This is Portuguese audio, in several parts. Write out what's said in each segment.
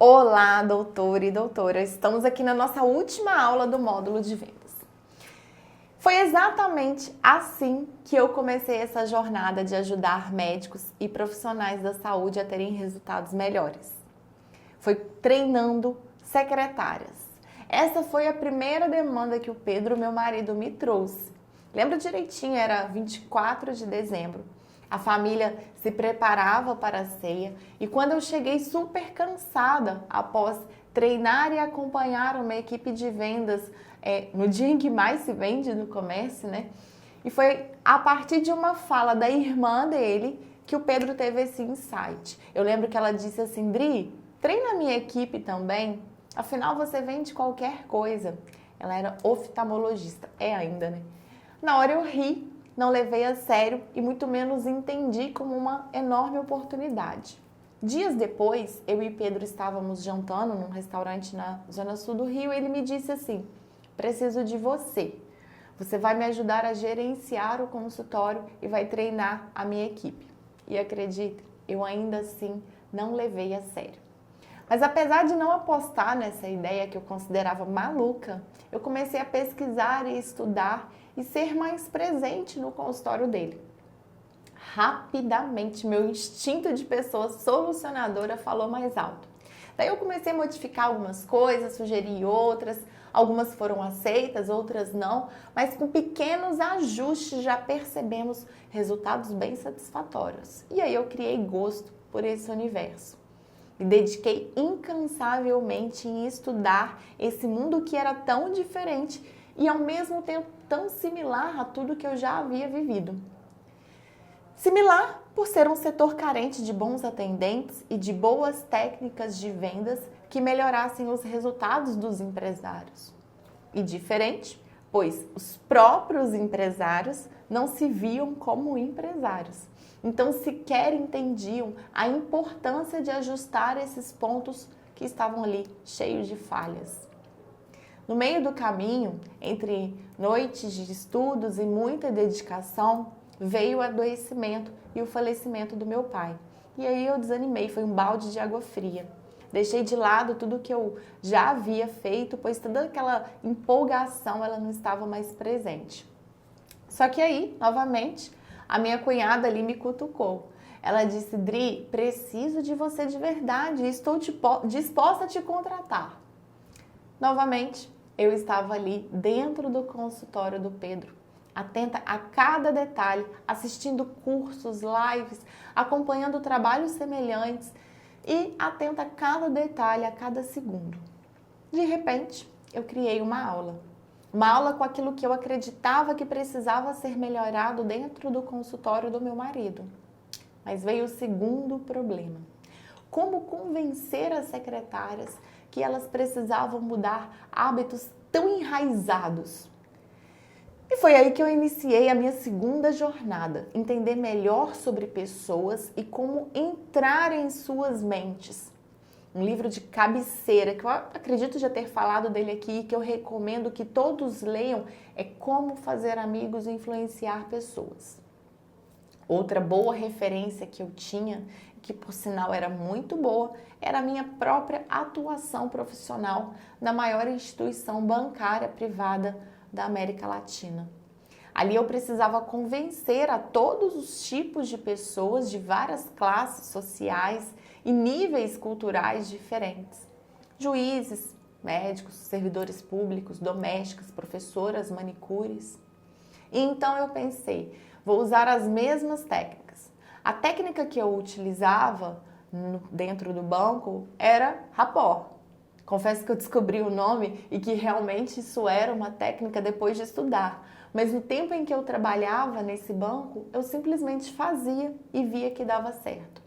Olá, doutor e doutora! Estamos aqui na nossa última aula do módulo de vendas. Foi exatamente assim que eu comecei essa jornada de ajudar médicos e profissionais da saúde a terem resultados melhores. Foi treinando secretárias. Essa foi a primeira demanda que o Pedro, meu marido, me trouxe. Lembro direitinho, era 24 de dezembro. A família se preparava para a ceia e quando eu cheguei super cansada após treinar e acompanhar uma equipe de vendas no dia em que mais se vende no comércio, né? E foi a partir de uma fala da irmã dele que o Pedro teve esse insight. Eu lembro que ela disse assim: Dri, treina a minha equipe também, afinal você vende qualquer coisa. Ela era oftalmologista, é ainda, né? Na hora eu ri, não levei a sério e muito menos entendi como uma enorme oportunidade. Dias depois, eu e Pedro estávamos jantando num restaurante na zona sul do Rio e ele me disse assim: preciso de você. Você vai me ajudar a gerenciar o consultório e vai treinar a minha equipe. E acredite, eu ainda assim não levei a sério. Mas apesar de não apostar nessa ideia que eu considerava maluca, eu comecei a pesquisar e estudar e ser mais presente no consultório dele. Rapidamente, meu instinto de pessoa solucionadora falou mais alto. Daí eu comecei a modificar algumas coisas, sugerir outras, algumas foram aceitas, outras não, mas com pequenos ajustes já percebemos resultados bem satisfatórios. E aí eu criei gosto por esse universo. Me dediquei incansavelmente em estudar esse mundo que era tão diferente e ao mesmo tempo tão similar a tudo que eu já havia vivido. Similar por ser um setor carente de bons atendentes e de boas técnicas de vendas que melhorassem os resultados dos empresários. E diferente, pois os próprios empresários não se viam como empresários. Então sequer entendiam a importância de ajustar esses pontos que estavam ali cheios de falhas. No meio do caminho, entre noites de estudos e muita dedicação, veio o adoecimento e o falecimento do meu pai. E aí eu desanimei, foi um balde de água fria. Deixei de lado tudo que eu já havia feito, pois toda aquela empolgação ela não estava mais presente. Só que aí, novamente, a minha cunhada ali me cutucou. Ela disse: Dri, preciso de você de verdade, estou disposta a te contratar. Novamente, eu estava ali dentro do consultório do Pedro, atenta a cada detalhe, assistindo cursos, lives, acompanhando trabalhos semelhantes e atenta a cada detalhe, a cada segundo. De repente, eu criei uma aula com aquilo que eu acreditava que precisava ser melhorado dentro do consultório do meu marido. Mas veio o segundo problema. Como convencer as secretárias que elas precisavam mudar hábitos tão enraizados? E foi aí que eu iniciei a minha segunda jornada, entender melhor sobre pessoas e como entrar em suas mentes. Um livro de cabeceira, que eu acredito já ter falado dele aqui e que eu recomendo que todos leiam, é Como Fazer Amigos e Influenciar Pessoas. Outra boa referência que eu tinha, que por sinal era muito boa, era a minha própria atuação profissional na maior instituição bancária privada da América Latina. Ali eu precisava convencer a todos os tipos de pessoas de várias classes sociais e níveis culturais diferentes. Juízes, médicos, servidores públicos, domésticas, professoras, manicures. E então eu pensei, vou usar as mesmas técnicas. A técnica que eu utilizava dentro do banco era rapport. Confesso que eu descobri o nome e que realmente isso era uma técnica depois de estudar. Mas no tempo em que eu trabalhava nesse banco, eu simplesmente fazia e via que dava certo.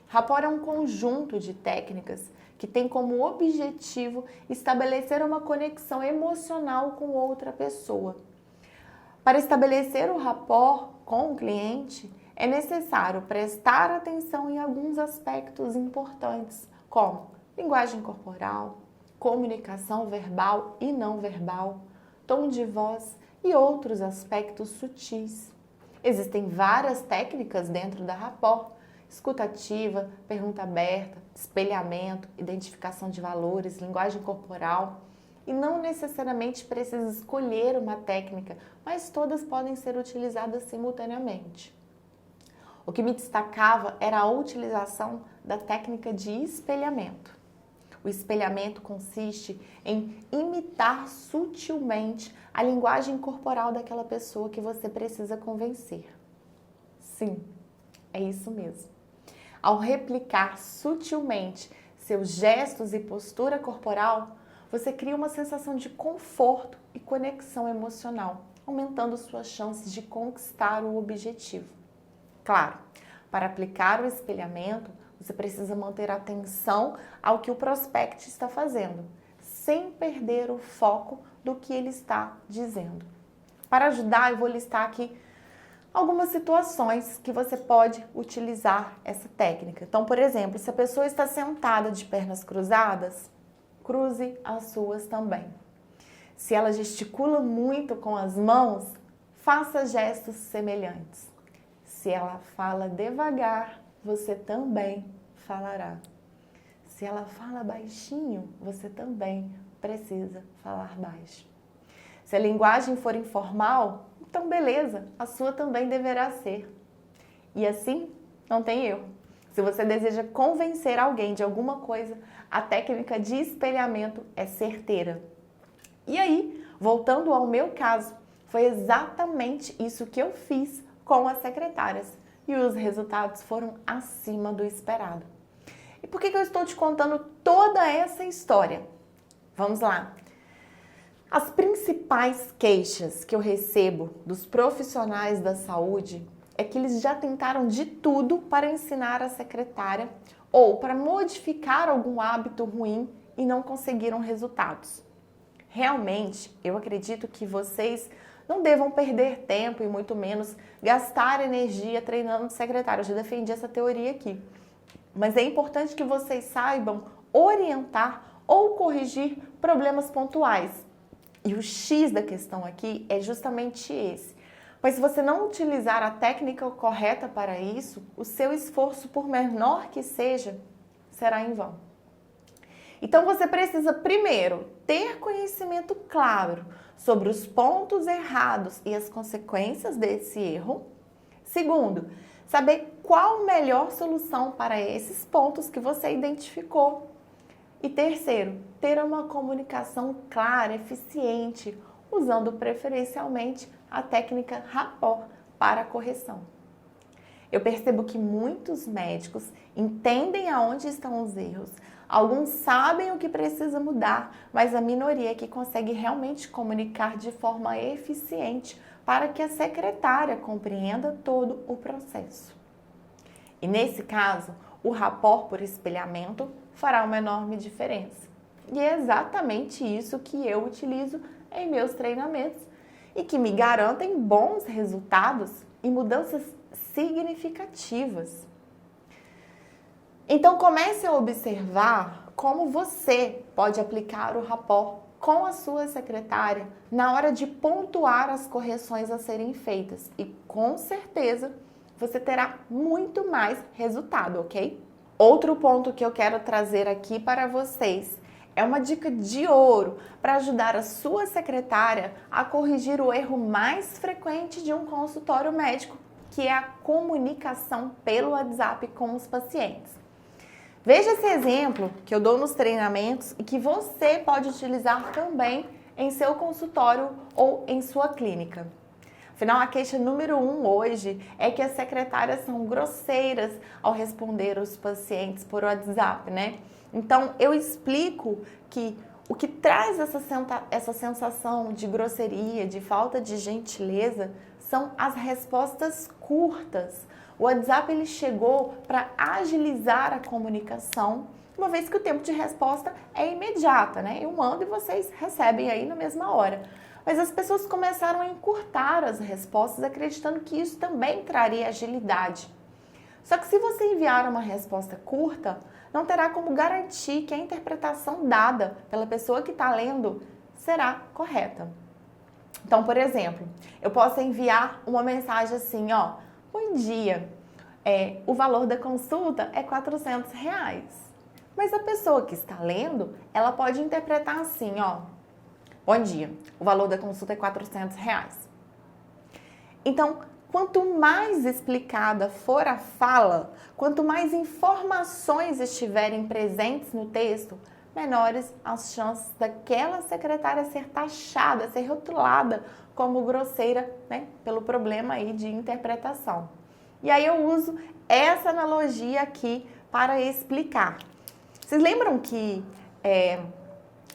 Rapport é um conjunto de técnicas que tem como objetivo estabelecer uma conexão emocional com outra pessoa. Para estabelecer o rapport com o cliente, é necessário prestar atenção em alguns aspectos importantes, como linguagem corporal, comunicação verbal e não verbal, tom de voz e outros aspectos sutis. Existem várias técnicas dentro da rapport escuta ativa, pergunta aberta, espelhamento, identificação de valores, linguagem corporal. E não necessariamente precisa escolher uma técnica, mas todas podem ser utilizadas simultaneamente. O que me destacava era a utilização da técnica de espelhamento. O espelhamento consiste em imitar sutilmente a linguagem corporal daquela pessoa que você precisa convencer. Sim, é isso mesmo. Ao replicar sutilmente seus gestos e postura corporal, você cria uma sensação de conforto e conexão emocional, aumentando suas chances de conquistar o objetivo. Claro, para aplicar o espelhamento, você precisa manter atenção ao que o prospect está fazendo, sem perder o foco do que ele está dizendo. Para ajudar, eu vou listar aqui algumas situações que você pode utilizar essa técnica. Então, por exemplo, se a pessoa está sentada de pernas cruzadas, cruze as suas também. Se ela gesticula muito com as mãos, faça gestos semelhantes. Se ela fala devagar, você também falará. Se ela fala baixinho, você também precisa falar baixo. Se a linguagem for informal, então beleza, a sua também deverá ser. E assim, não tem erro. Se você deseja convencer alguém de alguma coisa, a técnica de espelhamento é certeira. E aí, voltando ao meu caso, foi exatamente isso que eu fiz com as secretárias e os resultados foram acima do esperado. E por que eu estou te contando toda essa história? Vamos lá. As principais queixas que eu recebo dos profissionais da saúde é que eles já tentaram de tudo para ensinar a secretária ou para modificar algum hábito ruim e não conseguiram resultados. Realmente, eu acredito que vocês não devam perder tempo e muito menos gastar energia treinando secretária. Eu já defendi essa teoria aqui. Mas é importante que vocês saibam orientar ou corrigir problemas pontuais. E o X da questão aqui é justamente esse. Pois se você não utilizar a técnica correta para isso, o seu esforço, por menor que seja, será em vão. Então você precisa primeiro ter conhecimento claro sobre os pontos errados e as consequências desse erro. Segundo, saber qual a melhor solução para esses pontos que você identificou. E terceiro, ter uma comunicação clara, eficiente, usando preferencialmente a técnica rapport para a correção. Eu percebo que muitos médicos entendem aonde estão os erros, alguns sabem o que precisa mudar, mas a minoria é que consegue realmente comunicar de forma eficiente para que a secretária compreenda todo o processo. E nesse caso, o rapport por espelhamento fará uma enorme diferença. E é exatamente isso que eu utilizo em meus treinamentos e que me garantem bons resultados e mudanças significativas. Então comece a observar como você pode aplicar o rapport com a sua secretária na hora de pontuar as correções a serem feitas e com certeza você terá muito mais resultado, ok? Outro ponto que eu quero trazer aqui para vocês é uma dica de ouro para ajudar a sua secretária a corrigir o erro mais frequente de um consultório médico, que é a comunicação pelo WhatsApp com os pacientes. Veja esse exemplo que eu dou nos treinamentos e que você pode utilizar também em seu consultório ou em sua clínica. Afinal, a queixa número 1 hoje é que as secretárias são grosseiras ao responder os pacientes por WhatsApp, né? Então, eu explico que o que traz essa sensação de grosseria, de falta de gentileza, são as respostas curtas. O WhatsApp ele chegou para agilizar a comunicação, uma vez que o tempo de resposta é imediata, né? Eu mando e vocês recebem aí na mesma hora. Mas as pessoas começaram a encurtar as respostas, acreditando que isso também traria agilidade. Só que se você enviar uma resposta curta, não terá como garantir que a interpretação dada pela pessoa que está lendo será correta. Então, por exemplo, eu posso enviar uma mensagem assim, ó: bom dia, o valor da consulta é R$ 400. Mas a pessoa que está lendo, ela pode interpretar assim, ó. Bom dia, o valor da consulta é R$ 400. Então, quanto mais explicada for a fala, quanto mais informações estiverem presentes no texto, menores as chances daquela secretária ser taxada, ser rotulada como grosseira, né, pelo problema aí de interpretação. E aí eu uso essa analogia aqui para explicar. Vocês lembram que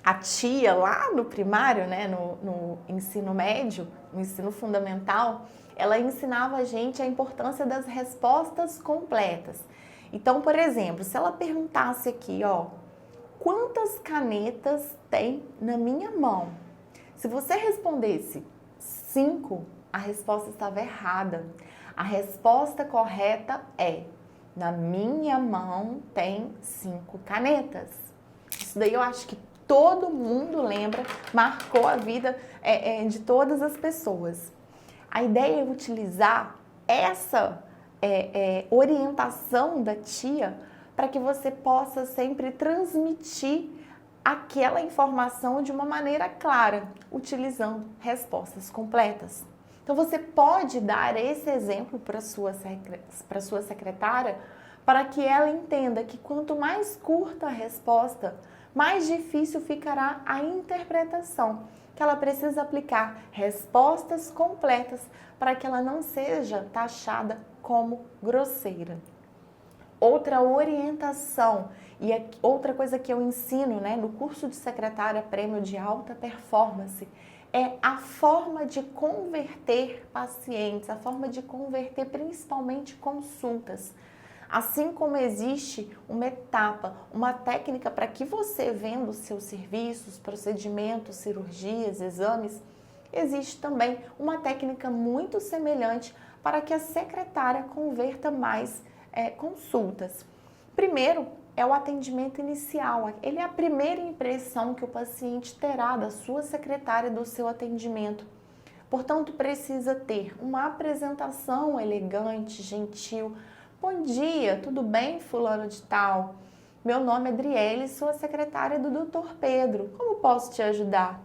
a tia lá no primário, né, no ensino médio, no ensino fundamental, ela ensinava a gente a importância das respostas completas. Então, por exemplo, se ela perguntasse aqui, ó, quantas canetas tem na minha mão? Se você respondesse 5, a resposta estava errada. A resposta correta é: na minha mão tem 5 canetas. Isso daí eu acho que todo mundo lembra, marcou a vida de todas as pessoas. A ideia é utilizar essa orientação da tia para que você possa sempre transmitir aquela informação de uma maneira clara, utilizando respostas completas. Então você pode dar esse exemplo para a sua secretária para que ela entenda que quanto mais curta a resposta, mais difícil ficará a interpretação, que ela precisa aplicar respostas completas para que ela não seja taxada como grosseira. Outra orientação e outra coisa que eu ensino, né, no curso de secretária prêmio de alta performance é a forma de converter pacientes, a forma de converter principalmente consultas. Assim como existe uma etapa, uma técnica para que você venda os seus serviços, procedimentos, cirurgias, exames, existe também uma técnica muito semelhante para que a secretária converta mais consultas. Primeiro é o atendimento inicial, ele é a primeira impressão que o paciente terá da sua secretária e do seu atendimento. Portanto, precisa ter uma apresentação elegante, gentil. Bom dia, tudo bem, fulano de tal? Meu nome é Adriele, sou a secretária do Dr. Pedro. Como posso te ajudar?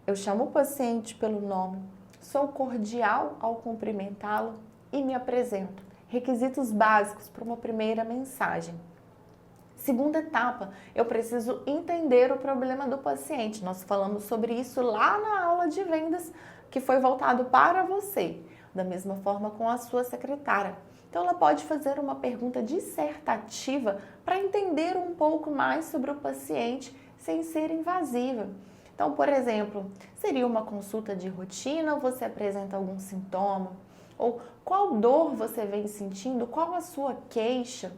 Eu chamo o paciente pelo nome, sou cordial ao cumprimentá-lo e me apresento. Requisitos básicos para uma primeira mensagem. Segunda etapa, eu preciso entender o problema do paciente. Nós falamos sobre isso lá na aula de vendas que foi voltado para você, da mesma forma com a sua secretária. Então, ela pode fazer uma pergunta dissertativa para entender um pouco mais sobre o paciente sem ser invasiva. Então, por exemplo, seria uma consulta de rotina ou você apresenta algum sintoma? Ou qual dor você vem sentindo? Qual a sua queixa?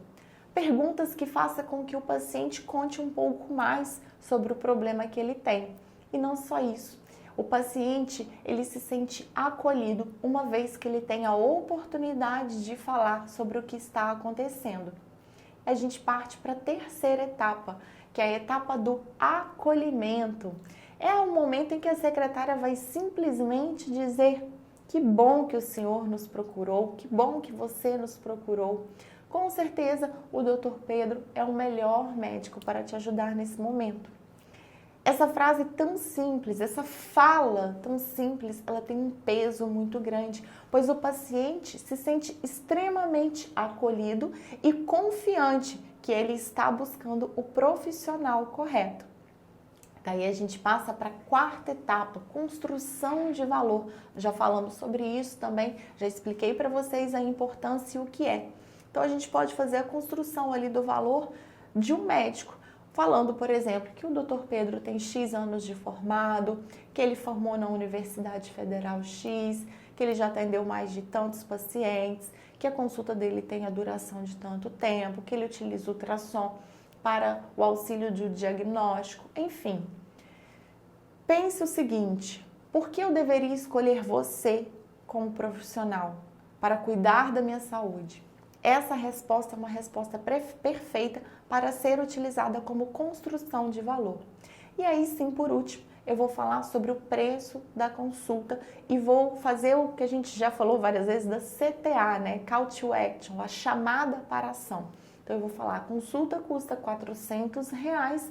Perguntas que façam com que o paciente conte um pouco mais sobre o problema que ele tem. E não só isso. O paciente, ele se sente acolhido uma vez que ele tem a oportunidade de falar sobre o que está acontecendo. A gente parte para a terceira etapa, que é a etapa do acolhimento. É o momento em que a secretária vai simplesmente dizer: que bom que o senhor nos procurou, que bom que você nos procurou. Com certeza, o Dr. Pedro é o melhor médico para te ajudar nesse momento. Essa frase tão simples, essa fala tão simples, ela tem um peso muito grande, pois o paciente se sente extremamente acolhido e confiante que ele está buscando o profissional correto. Daí a gente passa para a quarta etapa, construção de valor. Já falamos sobre isso também, já expliquei para vocês a importância e o que é. Então a gente pode fazer a construção ali do valor de um médico, falando, por exemplo, que o Dr. Pedro tem X anos de formado, que ele formou na Universidade Federal X, que ele já atendeu mais de tantos pacientes, que a consulta dele tem a duração de tanto tempo, que ele utiliza ultrassom para o auxílio de diagnóstico, enfim. Pense o seguinte: por que eu deveria escolher você como profissional para cuidar da minha saúde? Essa resposta é uma resposta perfeita para ser utilizada como construção de valor. E aí sim, por último, eu vou falar sobre o preço da consulta e vou fazer o que a gente já falou várias vezes da CTA, né? Call to Action, a chamada para a ação. Então eu vou falar, a consulta custa R$400,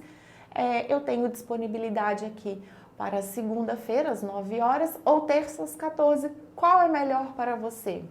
eu tenho disponibilidade aqui para segunda-feira às 9 horas ou terça às 14. Qual é melhor para você?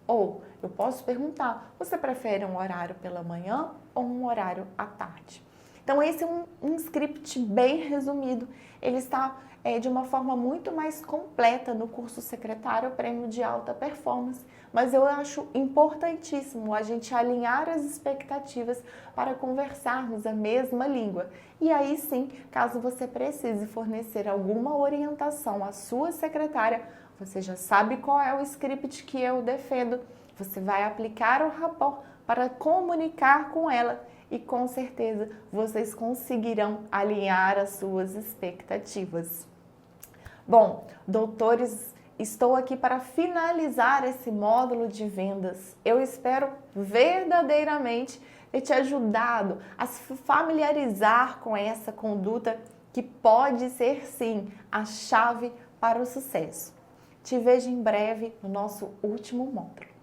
Ou eu posso perguntar, você prefere um horário pela manhã ou um horário à tarde? Então esse é um script bem resumido, ele está de uma forma muito mais completa no curso Secretário Prêmio de Alta Performance, mas eu acho importantíssimo a gente alinhar as expectativas para conversarmos a mesma língua. E aí sim, caso você precise fornecer alguma orientação à sua secretária, você já sabe qual é o script que eu defendo, você vai aplicar o rapport para comunicar com ela e com certeza vocês conseguirão alinhar as suas expectativas. Bom, doutores, estou aqui para finalizar esse módulo de vendas. Eu espero verdadeiramente ter te ajudado a se familiarizar com essa conduta que pode ser sim a chave para o sucesso. Te vejo em breve no nosso último módulo.